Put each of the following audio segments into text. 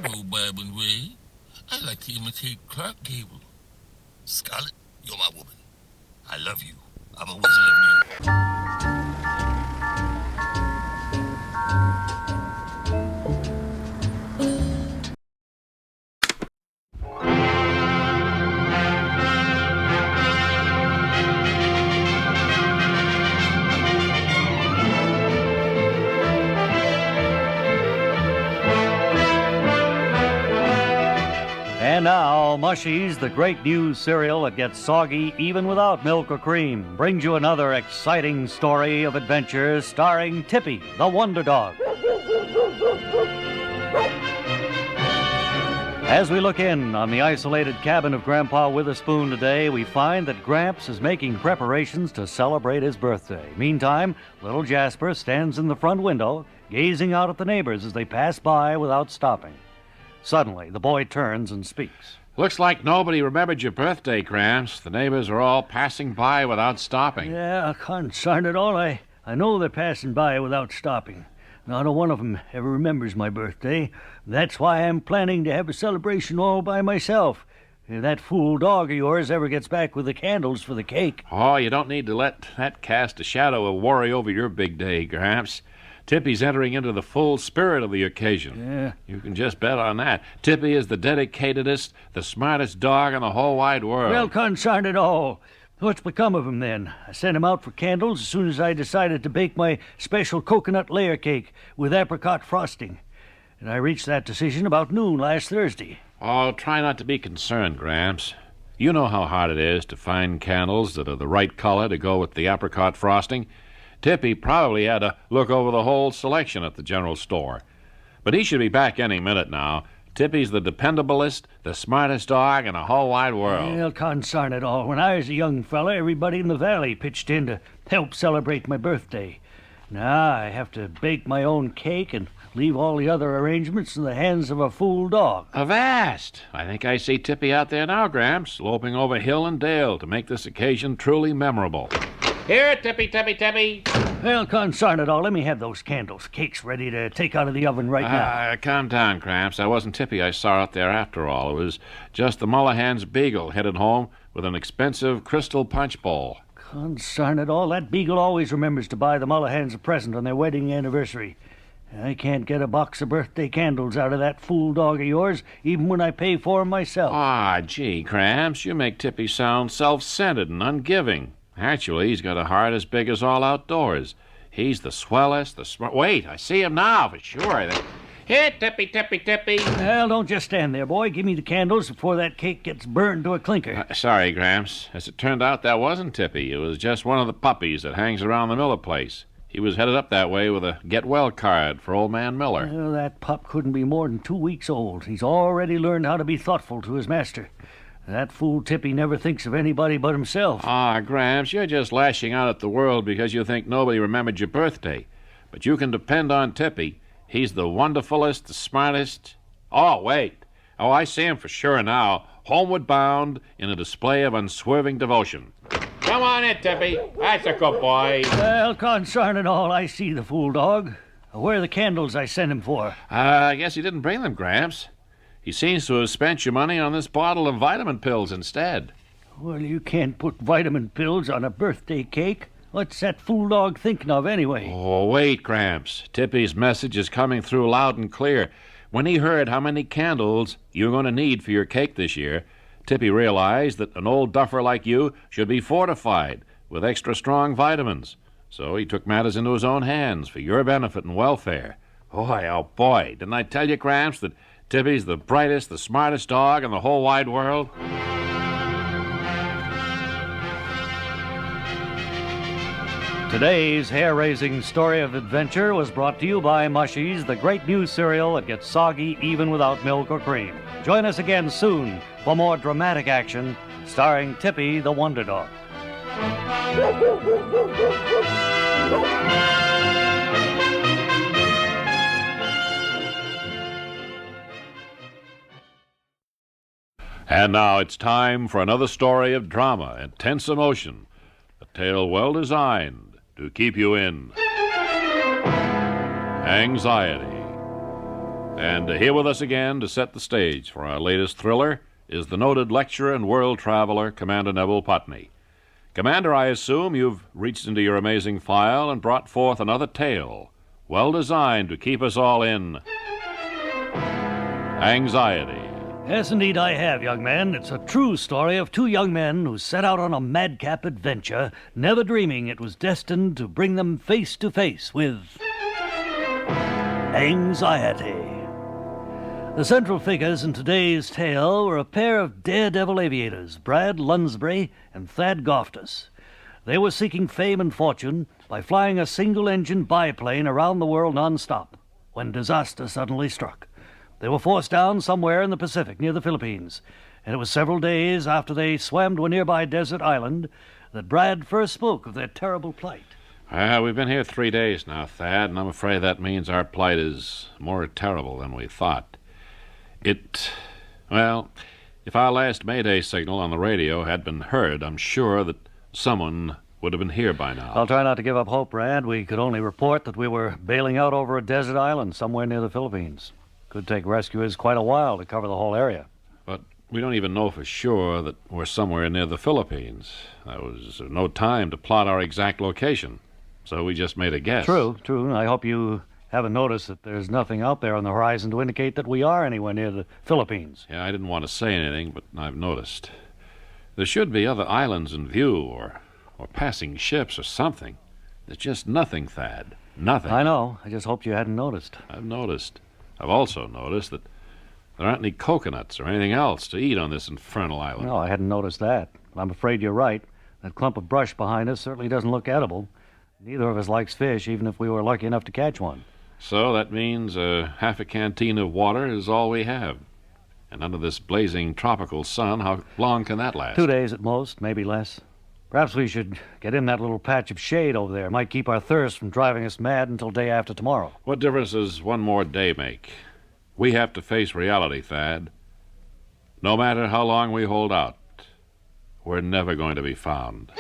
know Bob and Ray. I like to imitate Clark Gable. Scarlett, you're my woman. I love you. I've always loved you. And now, Mushies, the great new cereal that gets soggy even without milk or cream, brings you another exciting story of adventure starring Tippy the Wonder Dog. As we look in on the isolated cabin of Grandpa Witherspoon today, we find that Gramps is making preparations to celebrate his birthday. Meantime, little Jasper stands in the front window, gazing out at the neighbors as they pass by without stopping. Suddenly, the boy turns and speaks. Looks like nobody remembered your birthday, Gramps. The neighbors are all passing by without stopping. Yeah, concern it all. I know they're passing by without stopping. Not a one of them ever remembers my birthday. That's why I'm planning to have a celebration all by myself. If that fool dog of yours ever gets back with the candles for the cake. Oh, you don't need to let that cast a shadow of worry over your big day, Gramps. Tippy's entering into the full spirit of the occasion. Yeah. You can just bet on that. Tippy is the dedicatedest, the smartest dog in the whole wide world. Well, concern it all. What's become of him, then? I sent him out for candles as soon as I decided to bake my special coconut layer cake with apricot frosting. And I reached that decision about noon last Thursday. Oh, try not to be concerned, Gramps. You know how hard it is to find candles that are the right color to go with the apricot frosting. Tippy probably had to look over the whole selection at the general store. But he should be back any minute now. Tippy's the dependablest, the smartest dog in the whole wide world. Well, concern it all. When I was a young fella, everybody in the valley pitched in to help celebrate my birthday. Now I have to bake my own cake and leave all the other arrangements in the hands of a fool dog. Avast! I think I see Tippy out there now, Gramps, loping over hill and dale to make this occasion truly memorable. Here, Tippy, Tippy, Tippy. Well, concern it all. Let me have those candles. Cake's ready to take out of the oven right now. Calm down, Gramps. I wasn't Tippy I saw out there after all. It was just the Mullahan's beagle headed home with an expensive crystal punch bowl. Concern it all. That beagle always remembers to buy the Mullahans a present on their wedding anniversary. I can't get a box of birthday candles out of that fool dog of yours, even when I pay for 'em myself. Ah, gee, Gramps, you make Tippy sound self-centered and ungiving. Actually, he's got a heart as big as all outdoors. He's the swellest, the smart... Wait, I see him now, for sure. Here, Tippy, Tippy, Tippy. Well, don't just stand there, boy. Give me the candles before that cake gets burned to a clinker. Sorry, Gramps. As it turned out, that wasn't Tippy. It was just one of the puppies that hangs around the Miller place. He was headed up that way with a get-well card for old man Miller. Well, that pup couldn't be more than 2 weeks old. He's already learned how to be thoughtful to his master. That fool Tippy never thinks of anybody but himself. Ah, Gramps, you're just lashing out at the world because you think nobody remembered your birthday. But you can depend on Tippy. He's the wonderfulest, the smartest... Oh, wait. Oh, I see him for sure now, homeward bound in a display of unswerving devotion. Come on in, Tippy. That's a good boy. Well, concern it all, I see the fool dog. Where are the candles I sent him for? I guess he didn't bring them, Gramps. He seems to have spent your money on this bottle of vitamin pills instead. Well, you can't put vitamin pills on a birthday cake. What's that fool dog thinking of, anyway? Oh, wait, Gramps. Tippy's message is coming through loud and clear. When he heard how many candles you're going to need for your cake this year, Tippy realized that an old duffer like you should be fortified with extra strong vitamins. So he took matters into his own hands for your benefit and welfare. Boy, oh boy, didn't I tell you, Gramps, that Tippy's the brightest, the smartest dog in the whole wide world? Today's hair-raising story of adventure was brought to you by Mushies, the great new cereal that gets soggy even without milk or cream. Join us again soon for more dramatic action starring Tippy the Wonder Dog. And now it's time for another story of drama and tense emotion. A tale well designed to keep you in anxiety. And here with us again to set the stage for our latest thriller is the noted lecturer and world traveler, Commander Neville Putney. Commander, I assume you've reached into your amazing file and brought forth another tale, well designed to keep us all in anxiety. Yes, indeed I have, young man. It's a true story of two young men who set out on a madcap adventure, never dreaming it was destined to bring them face to face with anxiety. The central figures in today's tale were a pair of daredevil aviators, Brad Lunsbury and Thad Goftus. They were seeking fame and fortune by flying a single-engine biplane around the world non-stop when disaster suddenly struck. They were forced down somewhere in the Pacific near the Philippines, and it was several days after they swam to a nearby desert island that Brad first spoke of their terrible plight. We've been here 3 days now, Thad, and I'm afraid that means our plight is more terrible than we thought. If our last Mayday signal on the radio had been heard, I'm sure that someone would have been here by now. I'll try not to give up hope, Brad. We could only report that we were bailing out over a desert island somewhere near the Philippines. Could take rescuers quite a while to cover the whole area. But we don't even know for sure that we're somewhere near the Philippines. There was no time to plot our exact location, so we just made a guess. True. I hope you haven't noticed that there's nothing out there on the horizon to indicate that we are anywhere near the Philippines. Yeah, I didn't want to say anything, but I've noticed. There should be other islands in view, or passing ships or something. There's just nothing, Thad. Nothing. I know. I just hoped you hadn't noticed. I've noticed. I've also noticed that there aren't any coconuts or anything else to eat on this infernal island. No, I hadn't noticed that. I'm afraid you're right. That clump of brush behind us certainly doesn't look edible. Neither of us likes fish, even if we were lucky enough to catch one. So that means half a canteen of water is all we have. And under this blazing tropical sun, how long can that last? 2 days at most, maybe less. Perhaps we should get in that little patch of shade over there. It might keep our thirst from driving us mad until day after tomorrow. What difference does one more day make? We have to face reality, Thad. No matter how long we hold out, we're never going to be found.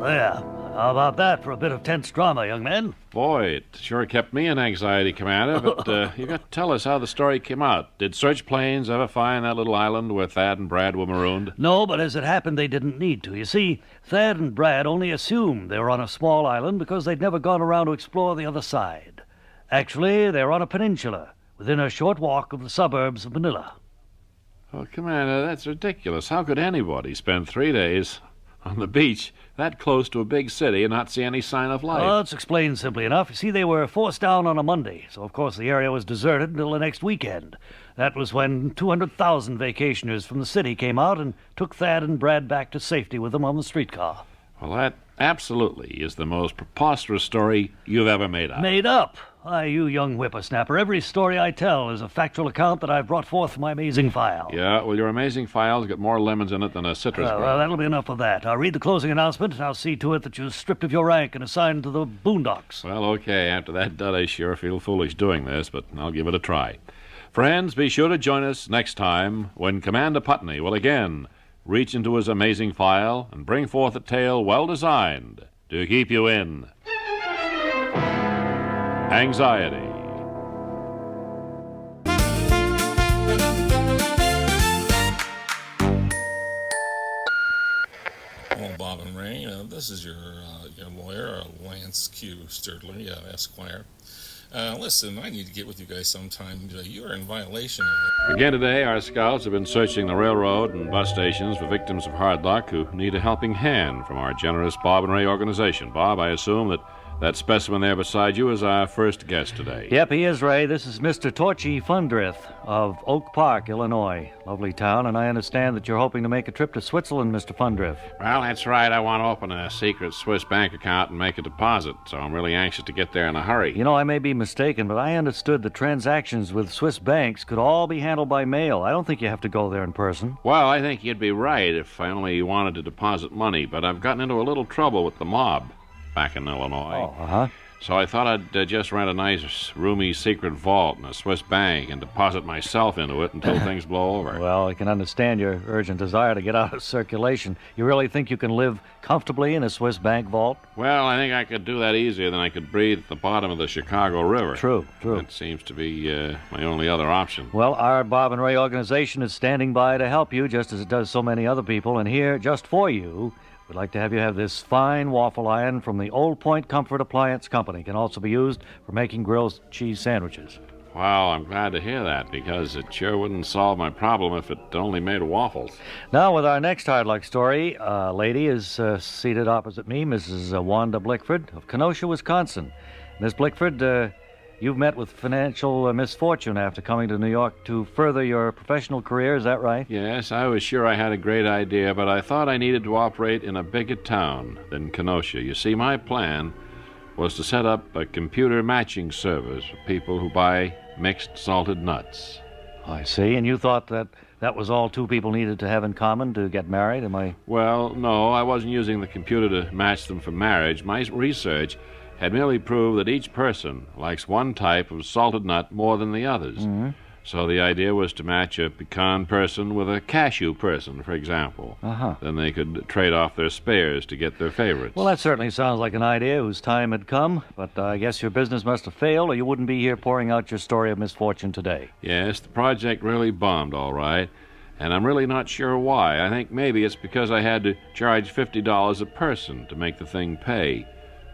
Yeah. How about that for a bit of tense drama, young man? Boy, it sure kept me in anxiety, Commander, but you got to tell us how the story came out. Did search planes ever find that little island where Thad and Brad were marooned? No, but as it happened, they didn't need to. You see, Thad and Brad only assumed they were on a small island because they'd never gone around to explore the other side. Actually, they were on a peninsula, within a short walk of the suburbs of Manila. Oh, Commander, that's ridiculous. How could anybody spend 3 days on the beach that close to a big city and not see any sign of life? Well, it's explained simply enough. You see, they were forced down on a Monday, so of course the area was deserted until the next weekend. That was when 200,000 vacationers from the city came out and took Thad and Brad back to safety with them on the streetcar. Well, that absolutely is the most preposterous story you've ever made up. Made up? Why, you young whippersnapper, every story I tell is a factual account that I've brought forth from my amazing file. Yeah, well, your amazing file's got more lemons in it than a citrus Well, grove. that'll be enough of that. I'll read the closing announcement, and I'll see to it that you're stripped of your rank and assigned to the boondocks. Well, okay, after that dud, I sure feel foolish doing this, but I'll give it a try. Friends, be sure to join us next time when Commander Putney will again reach into his amazing file and bring forth a tale well designed to keep you in anxiety. Well, Bob and Ray, this is your lawyer, Lance Q. Sturdley, Esquire. Listen, I need to get with you guys sometime. You are in violation of it. Again today, our scouts have been searching the railroad and bus stations for victims of hard luck who need a helping hand from our generous Bob and Ray organization. Bob, I assume that specimen there beside you is our first guest today. Yep, he is, Ray. This is Mr. Torchy Fundrith of Oak Park, Illinois. Lovely town, and I understand that you're hoping to make a trip to Switzerland, Mr. Fundrith. Well, that's right. I want to open a secret Swiss bank account and make a deposit, so I'm really anxious to get there in a hurry. You know, I may be mistaken, but I understood that transactions with Swiss banks could all be handled by mail. I don't think you have to go there in person. Well, I think you'd be right if I only wanted to deposit money, but I've gotten into a little trouble with the mob back in Illinois. Oh, uh-huh. So I thought I'd just rent a nice, roomy secret vault in a Swiss bank and deposit myself into it until things blow over. Well, I can understand your urgent desire to get out of circulation. You really think you can live comfortably in a Swiss bank vault? Well, I think I could do that easier than I could breathe at the bottom of the Chicago River. True. That seems to be my only other option. Well, our Bob and Ray organization is standing by to help you, just as it does so many other people. And here, just for you, we'd like to have you have this fine waffle iron from the Old Point Comfort Appliance Company. It can also be used for making grilled cheese sandwiches. Wow, I'm glad to hear that, because it sure wouldn't solve my problem if it only made waffles. Now, with our next hard luck story, a lady is seated opposite me, Mrs. Wanda Blickford of Kenosha, Wisconsin. Miss Blickford, you've met with financial misfortune after coming to New York to further your professional career, is that right? Yes, I was sure I had a great idea, but I thought I needed to operate in a bigger town than Kenosha. You see, my plan was to set up a computer matching service for people who buy mixed salted nuts. I see, and you thought that was all two people needed to have in common to get married, am I? Well, no, I wasn't using the computer to match them for marriage. My research had merely proved that each person likes one type of salted nut more than the others. Mm-hmm. So the idea was to match a pecan person with a cashew person, for example. Uh-huh. Then they could trade off their spares to get their favorites. Well, that certainly sounds like an idea whose time had come, but I guess your business must have failed, or you wouldn't be here pouring out your story of misfortune today. Yes, the project really bombed, all right. And I'm really not sure why. I think maybe it's because I had to charge $50 a person to make the thing pay.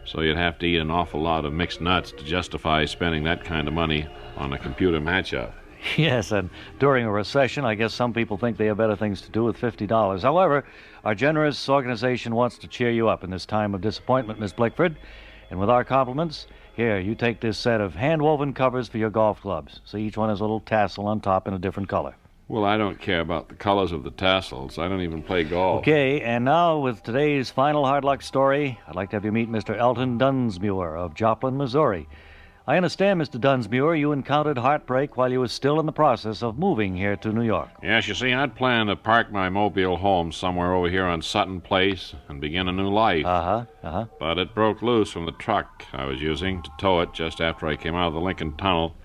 So you'd have to eat an awful lot of mixed nuts to justify spending that kind of money on a computer matchup. Yes, and during a recession, I guess some people think they have better things to do with $50. However, our generous organization wants to cheer you up in this time of disappointment, Miss Blickford. And with our compliments, here, you take this set of hand-woven covers for your golf clubs. See, each one has a little tassel on top in a different color. Well, I don't care about the colors of the tassels. I don't even play golf. Okay, and now with today's final hard luck story, I'd like to have you meet Mr. Elton Dunsmuir of Joplin, Missouri. I understand, Mr. Dunsmuir, you encountered heartbreak while you were still in the process of moving here to New York. Yes, you see, I'd planned to park my mobile home somewhere over here on Sutton Place and begin a new life. But it broke loose from the truck I was using to tow it just after I came out of the Lincoln Tunnel,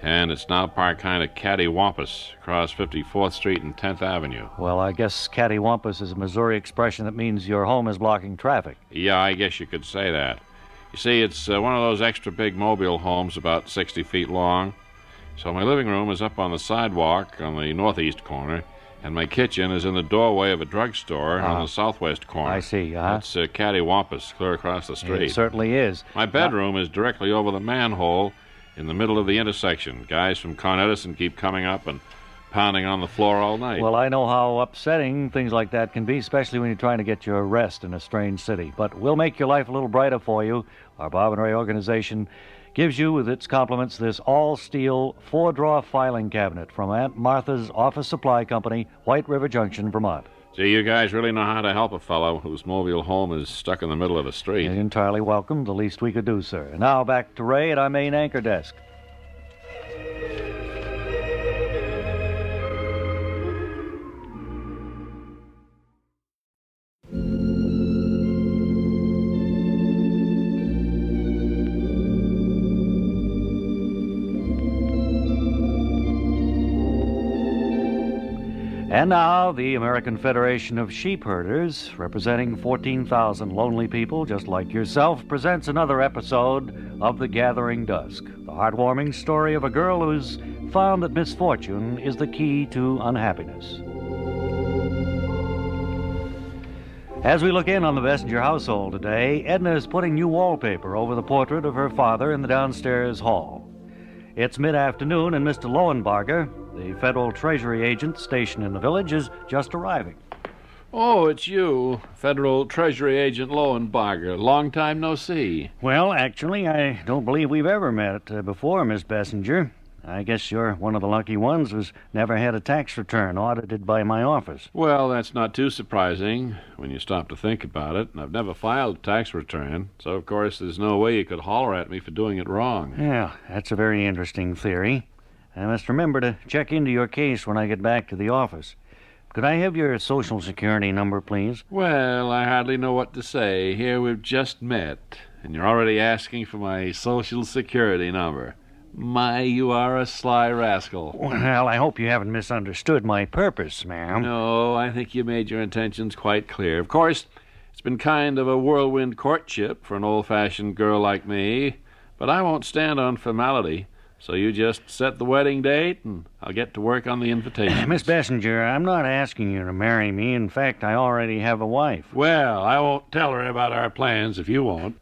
and it's now parked kind of cattywampus across 54th Street and 10th Avenue. Well, I guess cattywampus is a Missouri expression that means your home is blocking traffic. Yeah, I guess you could say that. You see, it's one of those extra big mobile homes about 60 feet long. So my living room is up on the sidewalk on the northeast corner, and my kitchen is in the doorway of a drugstore on the southwest corner. I see, That's cattywampus, clear across the street. It certainly is. My bedroom is directly over the manhole in the middle of the intersection. Guys from Con Edison keep coming up and pounding on the floor all night. Well, I know how upsetting things like that can be, especially when you're trying to get your rest in a strange city. But we'll make your life a little brighter for you. Our Bob and Ray organization gives you, with its compliments, this all-steel 4-drawer filing cabinet from Aunt Martha's Office Supply Company, White River Junction, Vermont. See, you guys really know how to help a fellow whose mobile home is stuck in the middle of the street. You're entirely welcome. The least we could do, sir. And now back to Ray at our main anchor desk. And now, the American Federation of Sheep Herders, representing 14,000 lonely people just like yourself, presents another episode of The Gathering Dusk, the heartwarming story of a girl who's found that misfortune is the key to unhappiness. As we look in on the Bessinger household today, Edna is putting new wallpaper over the portrait of her father in the downstairs hall. It's mid-afternoon, and Mr. Lowenbarger, the Federal Treasury agent stationed in the village, is just arriving. Oh, it's you, Federal Treasury Agent Lowenbarger. Long time no see. Well, actually, I don't believe we've ever met before, Miss Bessinger. I guess you're one of the lucky ones who's never had a tax return audited by my office. Well, that's not too surprising when you stop to think about it. I've never filed a tax return, so of course there's no way you could holler at me for doing it wrong. Yeah, that's a very interesting theory. I must remember to check into your case when I get back to the office. Could I have your Social Security number, please? Well, I hardly know what to say. Here we've just met. And you're already asking for my Social Security number. My, you are a sly rascal. Well, I hope you haven't misunderstood my purpose, ma'am. No, I think you made your intentions quite clear. Of course, it's been kind of a whirlwind courtship for an old-fashioned girl like me, but I won't stand on formality. So you just set the wedding date, and I'll get to work on the invitation. Miss Bessinger, I'm not asking you to marry me. In fact, I already have a wife. Well, I won't tell her about our plans if you won't.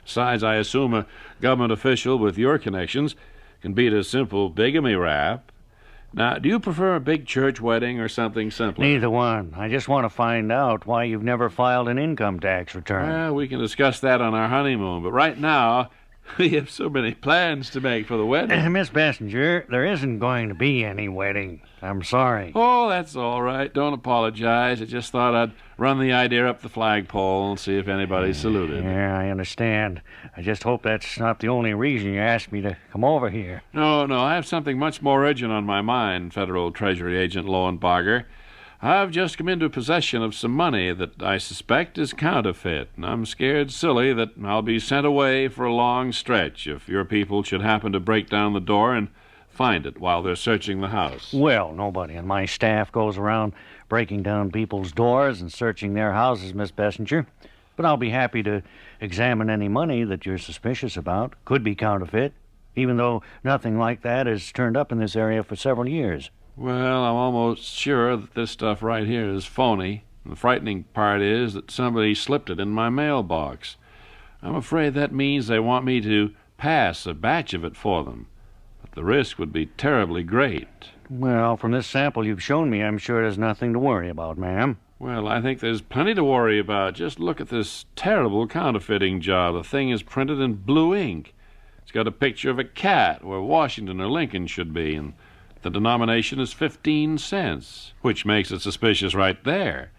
Besides, I assume a government official with your connections can beat a simple bigamy rap. Now, do you prefer a big church wedding or something simpler? Neither one. I just want to find out why you've never filed an income tax return. Well, we can discuss that on our honeymoon, but right now, we have so many plans to make for the wedding. Miss Bessinger, there isn't going to be any wedding. I'm sorry. Oh, that's all right. Don't apologize. I just thought I'd run the idea up the flagpole and see if anybody saluted. Yeah, I understand. I just hope that's not the only reason you asked me to come over here. No, I have something much more urgent on my mind, Federal Treasury Agent Lowenbarger. I've just come into possession of some money that I suspect is counterfeit, and I'm scared silly that I'll be sent away for a long stretch if your people should happen to break down the door and find it while they're searching the house. Well, nobody on my staff goes around breaking down people's doors and searching their houses, Miss Bessinger. But I'll be happy to examine any money that you're suspicious about. Could be counterfeit, even though nothing like that has turned up in this area for several years. Well, I'm almost sure that this stuff right here is phony. The frightening part is that somebody slipped it in my mailbox. I'm afraid that means they want me to pass a batch of it for them. But the risk would be terribly great. Well, from this sample you've shown me, I'm sure there's nothing to worry about, ma'am. Well, I think there's plenty to worry about. Just look at this terrible counterfeiting job. The thing is printed in blue ink. It's got a picture of a cat where Washington or Lincoln should be, and the denomination is 15 cents, which makes it suspicious right there.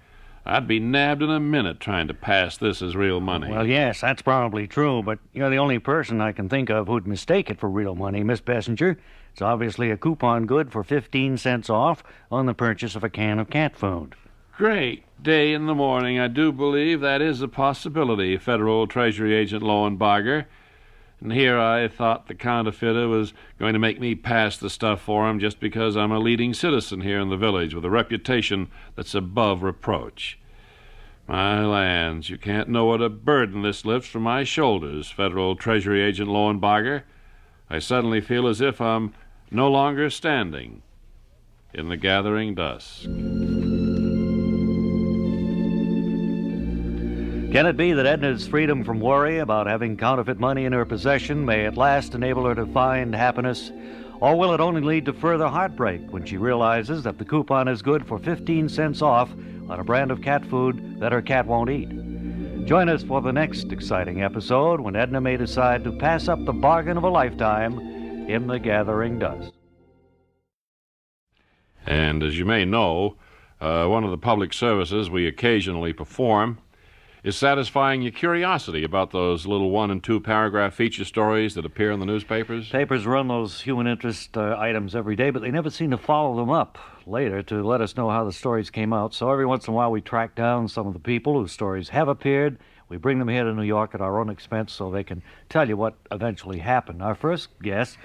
I'd be nabbed in a minute trying to pass this as real money. Well, yes, that's probably true, but you're the only person I can think of who'd mistake it for real money, Miss Bessinger. It's obviously a coupon good for 15 cents off on the purchase of a can of cat food. Great day in the morning. I do believe that is a possibility, Federal Treasury Agent Lowenbarger. And here I thought the counterfeiter was going to make me pass the stuff for him just because I'm a leading citizen here in the village with a reputation that's above reproach. My lands, you can't know what a burden this lifts from my shoulders, Federal Treasury Agent Lowenbarger. I suddenly feel as if I'm no longer standing in the gathering dusk. Can it be that Edna's freedom from worry about having counterfeit money in her possession may at last enable her to find happiness? Or will it only lead to further heartbreak when she realizes that the coupon is good for 15 cents off on a brand of cat food that her cat won't eat? Join us for the next exciting episode when Edna may decide to pass up the bargain of a lifetime in the gathering dusk. And as you may know, one of the public services we occasionally perform is satisfying your curiosity about those little 1- and 2-paragraph feature stories that appear in the newspapers. Papers run those human interest items every day, but they never seem to follow them up later to let us know how the stories came out. So every once in a while we track down some of the people whose stories have appeared. We bring them here to New York at our own expense so they can tell you what eventually happened. Our first guest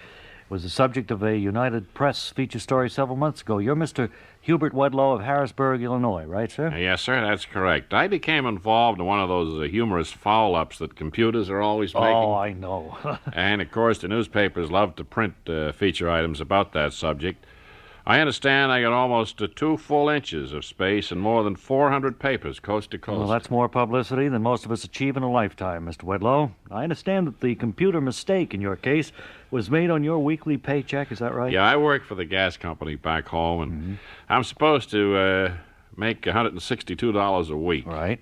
was the subject of a United Press feature story several months ago. You're Mr. Hubert Wedlow of Harrisburg, Illinois, right, sir? Yes, sir, that's correct. I became involved in one of those humorous foul-ups that computers are always making. Oh, I know. And, of course, the newspapers love to print feature items about that subject. I understand I got almost 2 full inches of space and more than 400 papers coast to coast. Well, that's more publicity than most of us achieve in a lifetime, Mr. Wedlow. I understand that the computer mistake in your case was made on your weekly paycheck, is that right? Yeah, I work for the gas company back home, and I'm supposed to make $162 a week. Right.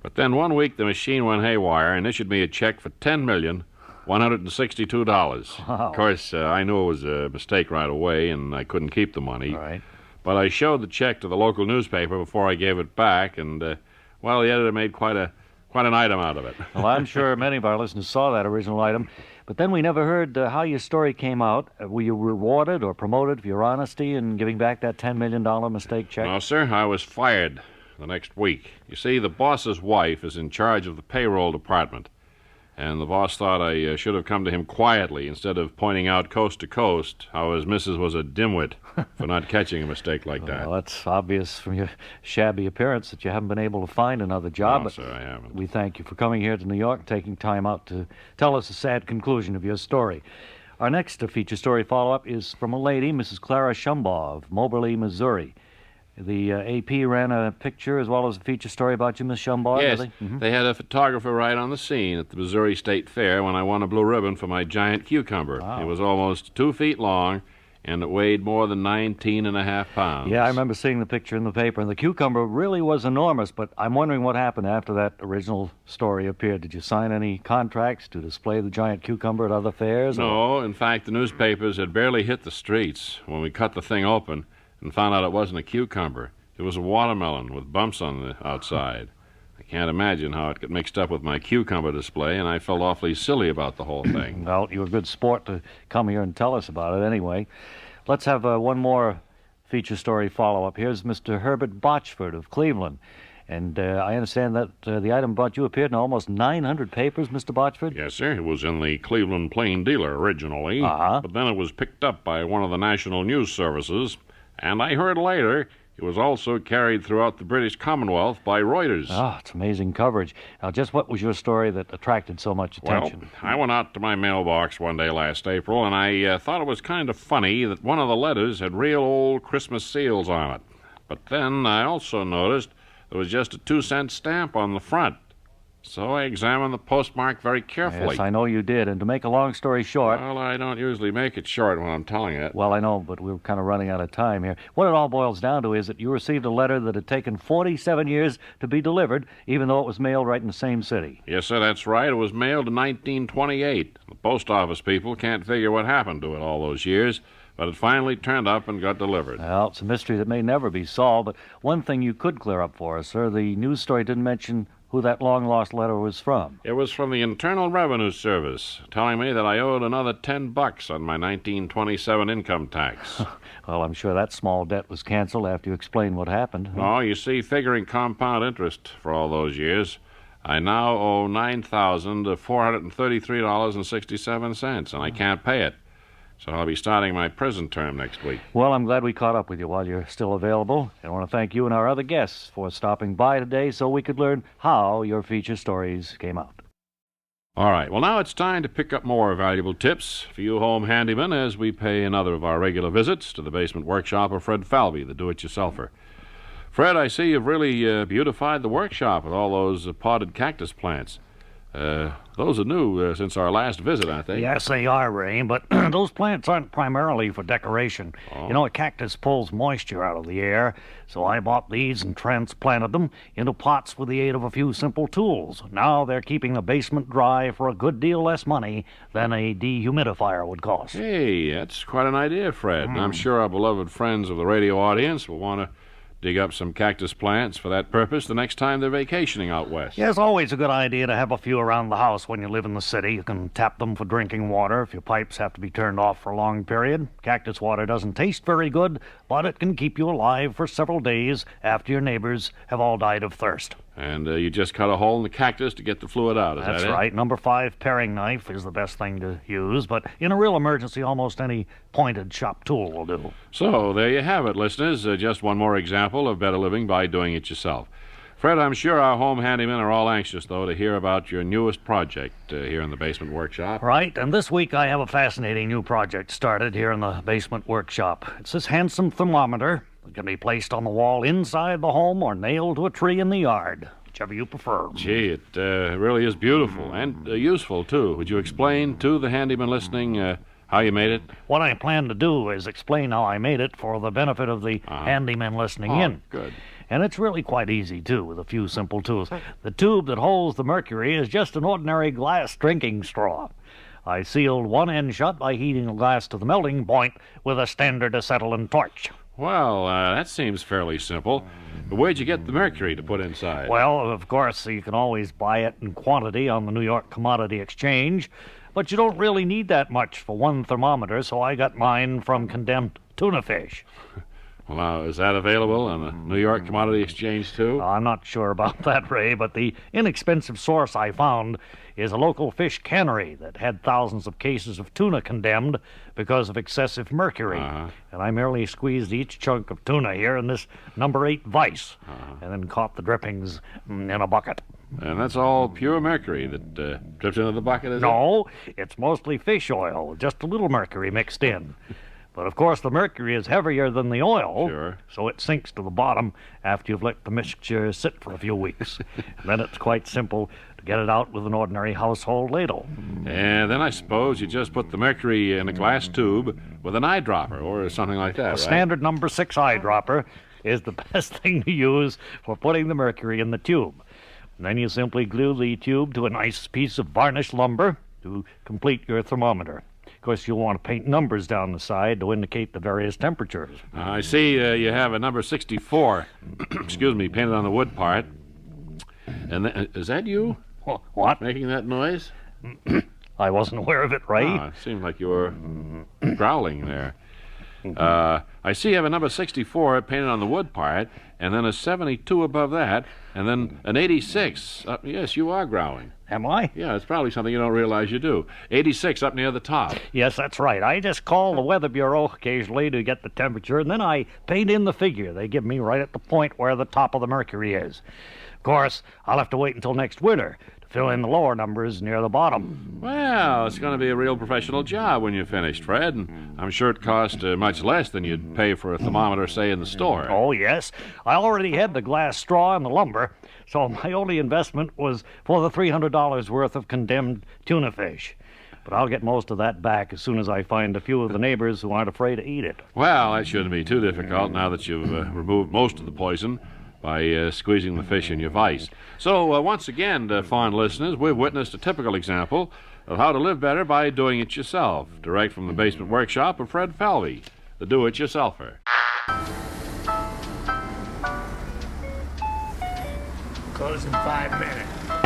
But then one week the machine went haywire and issued me a check for $10,162. Wow. Of course, I knew it was a mistake right away, and I couldn't keep the money. Right. But I showed the check to the local newspaper before I gave it back, and, well, the editor made quite an item out of it. Well, I'm sure many of our listeners saw that original item, but then we never heard how your story came out. Were you rewarded or promoted for your honesty in giving back that $10 million mistake check? No, sir, I was fired the next week. You see, the boss's wife is in charge of the payroll department. and the boss thought I should have come to him quietly instead of pointing out coast to coast how his missus was a dimwit for not catching a mistake like that. Well, that's obvious from your shabby appearance that you haven't been able to find another job. No, sir, I haven't. We thank you for coming here to New York, taking time out to tell us the sad conclusion of your story. Our next feature story follow-up is from a lady, Mrs. Clara Shumbaugh of Moberly, Missouri. The AP ran a picture as well as a feature story about you, Miss Shumbaugh. Yes, did they? they had a photographer right on the scene at the Missouri State Fair when I won a blue ribbon for my giant cucumber. Wow. It was almost 2 feet long, and it weighed more than 19.5 pounds. Yeah, I remember seeing the picture in the paper, and the cucumber really was enormous, but I'm wondering what happened after that original story appeared. Did you sign any contracts to display the giant cucumber at other fairs? No, in fact, the newspapers had barely hit the streets when we cut the thing open and found out it wasn't a cucumber. It was a watermelon with bumps on the outside. I can't imagine how it got mixed up with my cucumber display, and I felt awfully silly about the whole thing. Well, you were a good sport to come here and tell us about it anyway. Let's have one more feature story follow-up. Here's Mr. Herbert Botchford of Cleveland. And I understand that the item about you appeared in almost 900 papers, Mr. Botchford? Yes, sir. It was in the Cleveland Plain Dealer originally, but then it was picked up by one of the national news services, and I heard later it was also carried throughout the British Commonwealth by Reuters. Oh, it's amazing coverage. Now, just what was your story that attracted so much attention? Well, I went out to my mailbox one day last April, and I thought it was kind of funny that one of the letters had real old Christmas seals on it. But then I also noticed there was just a 2-cent stamp on the front. So I examined the postmark very carefully. Yes, I know you did. And to make a long story short... Well, I don't usually make it short when I'm telling it. Well, I know, but we're kind of running out of time here. What it all boils down to is that you received a letter that had taken 47 years to be delivered, even though it was mailed right in the same city. Yes, sir, that's right. It was mailed in 1928. The post office people can't figure what happened to it all those years, but it finally turned up and got delivered. Well, it's a mystery that may never be solved, but one thing you could clear up for us, sir. The news story didn't mention who that long-lost letter was from. It was from the Internal Revenue Service, telling me that I owed another $10 on my 1927 income tax. Well, I'm sure that small debt was canceled after you explained what happened. Oh, you see, figuring compound interest for all those years, I now owe $9,433.67, and I can't pay it. So I'll be starting my prison term next week. Well, I'm glad we caught up with you while you're still available. And I want to thank you and our other guests for stopping by today so we could learn how your feature stories came out. All right, well, now it's time to pick up more valuable tips for you home handymen as we pay another of our regular visits to the basement workshop of Fred Falvey, the do-it-yourselfer. Fred, I see you've really beautified the workshop with all those potted cactus plants. Those are new since our last visit, aren't they? Yes, they are, Ray, but those plants aren't primarily for decoration. Oh. You know, a cactus pulls moisture out of the air, so I bought these and transplanted them into pots with the aid of a few simple tools. Now they're keeping the basement dry for a good deal less money than a dehumidifier would cost. Hey, that's quite an idea, Fred. And I'm sure our beloved friends of the radio audience will want to dig up some cactus plants for that purpose the next time they're vacationing out west. Yeah, it's always a good idea to have a few around the house when you live in the city. You can tap them for drinking water if your pipes have to be turned off for a long period. Cactus water doesn't taste very good, but it can keep you alive for several days after your neighbors have all died of thirst. And you just cut a hole in the cactus to get the fluid out, is that it? That's right. Number 5 paring knife is the best thing to use, but in a real emergency, almost any pointed shop tool will do. So, there you have it, listeners. Just one more example of better living by doing it yourself. Fred, I'm sure our home handymen are all anxious, though, to hear about your newest project here in the basement workshop. Right, and this week I have a fascinating new project started here in the basement workshop. It's this handsome thermometer. It can be placed on the wall inside the home or nailed to a tree in the yard, whichever you prefer. Gee, it really is beautiful and useful, too. Would you explain to the handyman listening how you made it? What I plan to do is explain how I made it for the benefit of the handyman listening in. Good. And it's really quite easy, too, with a few simple tools. The tube that holds the mercury is just an ordinary glass drinking straw. I sealed one end shut by heating the glass to the melting point with a standard acetylene torch. Well, that seems fairly simple. But where'd you get the mercury to put inside? Well, of course, you can always buy it in quantity on the New York Commodity Exchange, but you don't really need that much for one thermometer, so I got mine from condemned tuna fish. Well, now, is that available on the New York Commodity Exchange, too? I'm not sure about that, Ray, but the inexpensive source I found is a local fish cannery that had thousands of cases of tuna condemned because of excessive mercury. And I merely squeezed each chunk of tuna here in this number 8 vise and then caught the drippings in a bucket. And that's all pure mercury that drips into the bucket, is it? No, it's mostly fish oil, just a little mercury mixed in. But, of course, the mercury is heavier than the oil, Sure. so it sinks to the bottom after you've let the mixture sit for a few weeks. And then it's quite simple to get it out with an ordinary household ladle. And then I suppose you just put the mercury in a glass tube with an eyedropper or something like that, A right? standard number 6 eyedropper is the best thing to use for putting the mercury in the tube. And then you simply glue the tube to a nice piece of varnished lumber to complete your thermometer. Of course, you'll want to paint numbers down the side to indicate the various temperatures. I see you have a number 64, excuse me, painted on the wood part. And is that you What? making that noise? I wasn't aware of it, Ray. It seemed like you were growling there. I see you have a number 64 painted on the wood part, and then a 72 above that, and then an 86. Yes, you are growling. Am I? Yeah, it's probably something you don't realize you do. 86 up near the top. Yes, that's right. I just call the Weather Bureau occasionally to get the temperature, and then I paint in the figure they give me right at the point where the top of the mercury is. Of course, I'll have to wait until next winter to fill in the lower numbers near the bottom. Well, it's going to be a real professional job when you're finished, Fred, and I'm sure it cost much less than you'd pay for a thermometer, say, in the store. Oh, yes. I already had the glass straw and the lumber, so my only investment was for the $300 worth of condemned tuna fish. But I'll get most of that back as soon as I find a few of the neighbors who aren't afraid to eat it. Well, that shouldn't be too difficult now that you've removed most of the poison by squeezing the fish in your vise. So, once again, fine listeners, we've witnessed a typical example of how to live better by doing it yourself. Direct from the basement workshop of Fred Falvey, the do-it-yourselfer. Close in 5 minutes.